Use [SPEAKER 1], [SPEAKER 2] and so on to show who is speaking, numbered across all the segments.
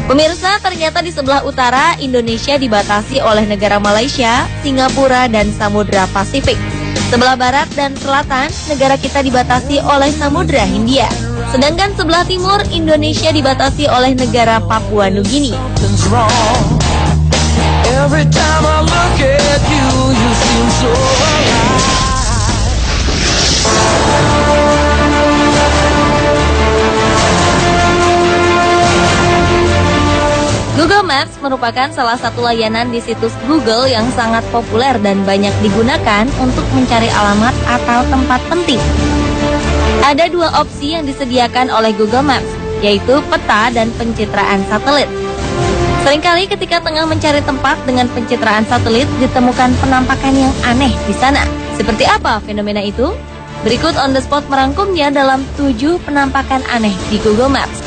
[SPEAKER 1] Pemirsa, ternyata di sebelah utara Indonesia dibatasi oleh negara Malaysia, Singapura, dan Samudra Pasifik. Sebelah barat dan selatan, negara kita dibatasi oleh Samudra Hindia. Sedangkan sebelah timur, Indonesia dibatasi oleh negara Papua Nugini. Every time I look at you, you seem so alive. Google Maps merupakan salah satu layanan di situs Google yang sangat populer dan banyak digunakan untuk mencari alamat atau tempat penting. Ada dua opsi yang disediakan oleh Google Maps, yaitu peta dan pencitraan satelit. Seringkali ketika tengah mencari tempat dengan pencitraan satelit, ditemukan penampakan yang aneh di sana. Seperti apa fenomena itu? Berikut On The Spot merangkumnya dalam 7 penampakan aneh di Google Maps.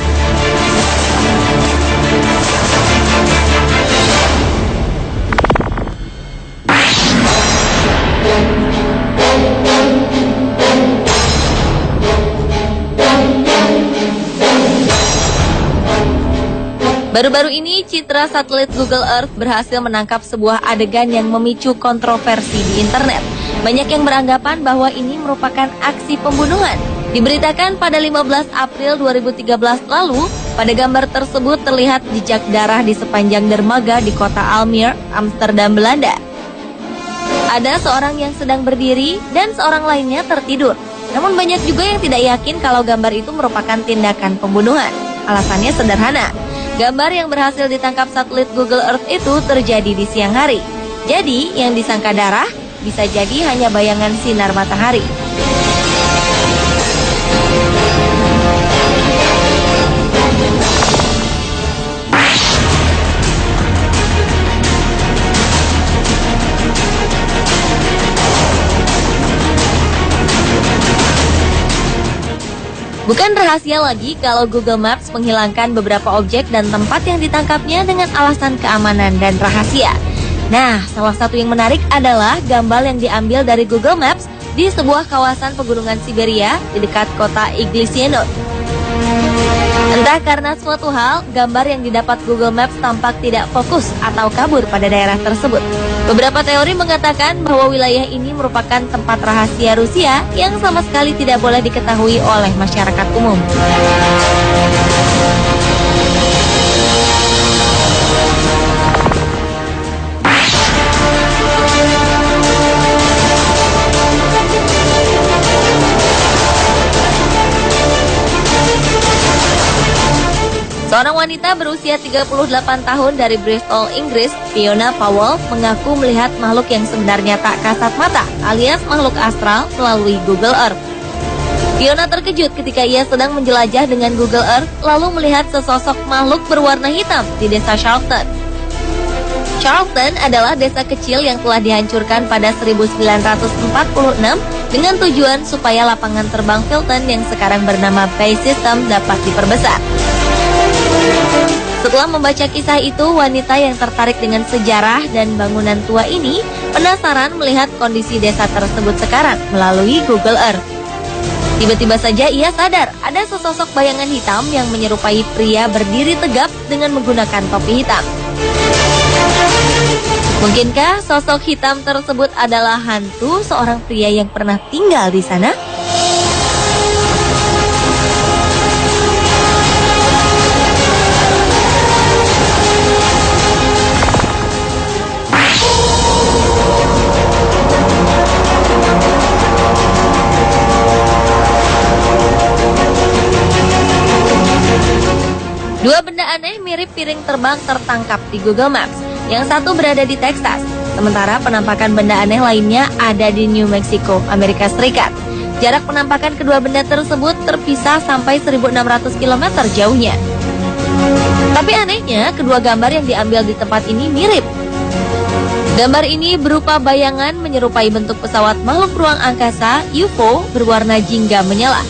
[SPEAKER 1] Baru-baru ini, citra satelit Google Earth berhasil menangkap sebuah adegan yang memicu kontroversi di internet. Banyak yang beranggapan bahwa ini merupakan aksi pembunuhan. Diberitakan pada 15 April 2013 lalu, pada gambar tersebut terlihat jejak darah di sepanjang dermaga di kota Almere, Amsterdam, Belanda. Ada seorang yang sedang berdiri dan seorang lainnya tertidur. Namun banyak juga yang tidak yakin kalau gambar itu merupakan tindakan pembunuhan. Alasannya sederhana. Gambar yang berhasil ditangkap satelit Google Earth itu terjadi di siang hari. Jadi, yang disangka darah bisa jadi hanya bayangan sinar matahari. Bukan rahasia lagi kalau Google Maps menghilangkan beberapa objek dan tempat yang ditangkapnya dengan alasan keamanan dan rahasia. Nah, salah satu yang menarik adalah gambar yang diambil dari Google Maps di sebuah kawasan pegunungan Siberia di dekat kota Iglisyenot. Entah karena suatu hal, gambar yang didapat Google Maps tampak tidak fokus atau kabur pada daerah tersebut. Beberapa teori mengatakan bahwa wilayah ini merupakan tempat rahasia Rusia yang sama sekali tidak boleh diketahui oleh masyarakat umum. Seorang wanita berusia 38 tahun dari Bristol, Inggris, Fiona Powell, mengaku melihat makhluk yang sebenarnya tak kasat mata, alias makhluk astral, melalui Google Earth. Fiona terkejut ketika ia sedang menjelajah dengan Google Earth, lalu melihat sesosok makhluk berwarna hitam di desa Charlton. Charlton adalah desa kecil yang telah dihancurkan pada 1946 dengan tujuan supaya lapangan terbang Filton yang sekarang bernama Bay System dapat diperbesar. Setelah membaca kisah itu, wanita yang tertarik dengan sejarah dan bangunan tua ini penasaran melihat kondisi desa tersebut sekarang melalui Google Earth. Tiba-tiba saja ia sadar ada sesosok bayangan hitam yang menyerupai pria berdiri tegap dengan menggunakan topi hitam. Mungkinkah sosok hitam tersebut adalah hantu seorang pria yang pernah tinggal di sana? Dua benda aneh mirip piring terbang tertangkap di Google Maps. Yang satu berada di Texas, sementara penampakan benda aneh lainnya ada di New Mexico, Amerika Serikat. Jarak penampakan kedua benda tersebut terpisah sampai 1.600 km jauhnya. Tapi anehnya, kedua gambar yang diambil di tempat ini mirip. Gambar ini berupa bayangan menyerupai bentuk pesawat makhluk ruang angkasa UFO berwarna jingga menyala.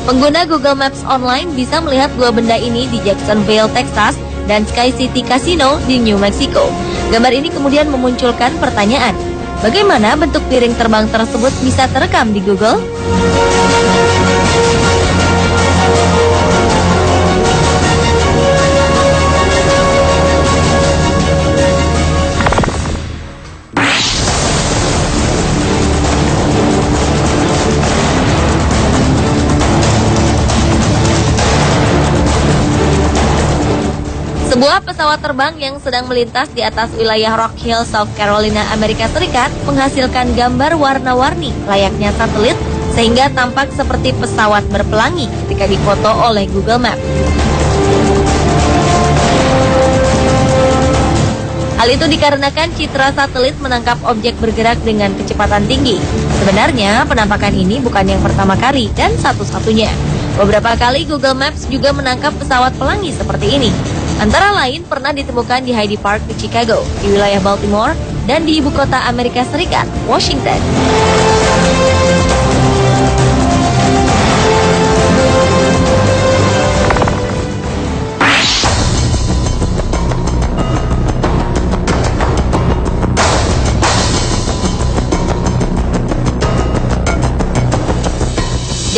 [SPEAKER 1] Pengguna Google Maps Online bisa melihat dua benda ini di Jacksonville, Texas, dan Sky City Casino di New Mexico. Gambar ini kemudian memunculkan pertanyaan, bagaimana bentuk piring terbang tersebut bisa terekam di Google? Sebuah pesawat terbang yang sedang melintas di atas wilayah Rock Hill, South Carolina, Amerika Serikat menghasilkan gambar warna-warni layaknya satelit sehingga tampak seperti pesawat berpelangi ketika difoto oleh Google Maps. Hal itu dikarenakan citra satelit menangkap objek bergerak dengan kecepatan tinggi. Sebenarnya penampakan ini bukan yang pertama kali dan satu-satunya. Beberapa kali Google Maps juga menangkap pesawat pelangi seperti ini. Antara lain pernah ditemukan di Hyde Park di Chicago, di wilayah Baltimore, dan di ibu kota Amerika Serikat, Washington.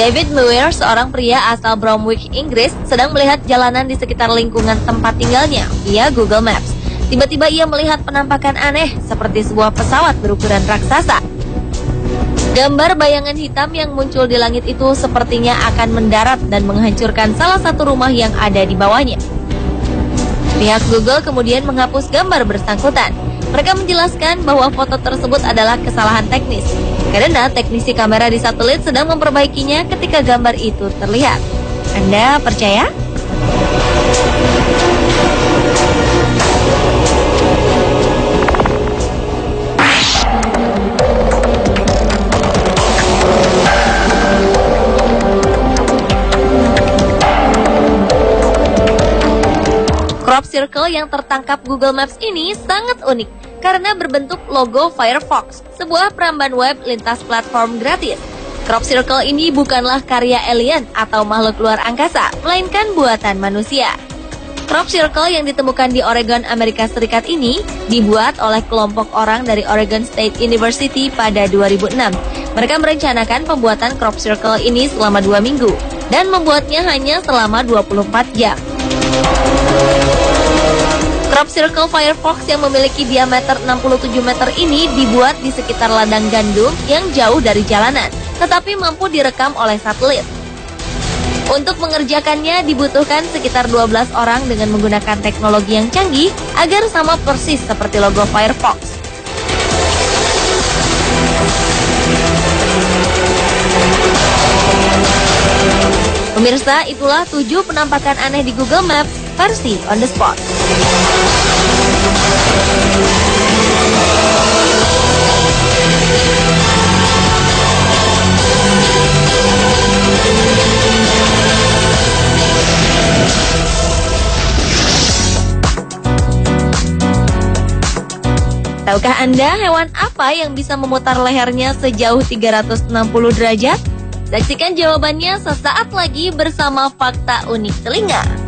[SPEAKER 1] David Muir, seorang pria asal Bromwich, Inggris, sedang melihat jalanan di sekitar lingkungan tempat tinggalnya via Google Maps. Tiba-tiba ia melihat penampakan aneh seperti sebuah pesawat berukuran raksasa. Gambar bayangan hitam yang muncul di langit itu sepertinya akan mendarat dan menghancurkan salah satu rumah yang ada di bawahnya. Pihak Google kemudian menghapus gambar bersangkutan. Mereka menjelaskan bahwa foto tersebut adalah kesalahan teknis, karena teknisi kamera di satelit sedang memperbaikinya ketika gambar itu terlihat. Anda percaya? Crop circle yang tertangkap Google Maps ini sangat unik karena berbentuk logo Firefox, sebuah peramban web lintas platform gratis. Crop circle ini bukanlah karya alien atau makhluk luar angkasa, melainkan buatan manusia. Crop circle yang ditemukan di Oregon, Amerika Serikat ini dibuat oleh kelompok orang dari Oregon State University pada 2006. Mereka merencanakan pembuatan crop circle ini selama 2 minggu dan membuatnya hanya selama 24 jam. Crop circle Firefox yang memiliki diameter 67 meter ini dibuat di sekitar ladang gandum yang jauh dari jalanan, tetapi mampu direkam oleh satelit. Untuk mengerjakannya dibutuhkan sekitar 12 orang dengan menggunakan teknologi yang canggih agar sama persis seperti logo Firefox. Pemirsa, itulah 7 penampakan aneh di Google Maps versi on the spot. Tahukah Anda hewan apa yang bisa memutar lehernya sejauh 360 derajat? Saksikan jawabannya sesaat lagi bersama Fakta Unik Telinga.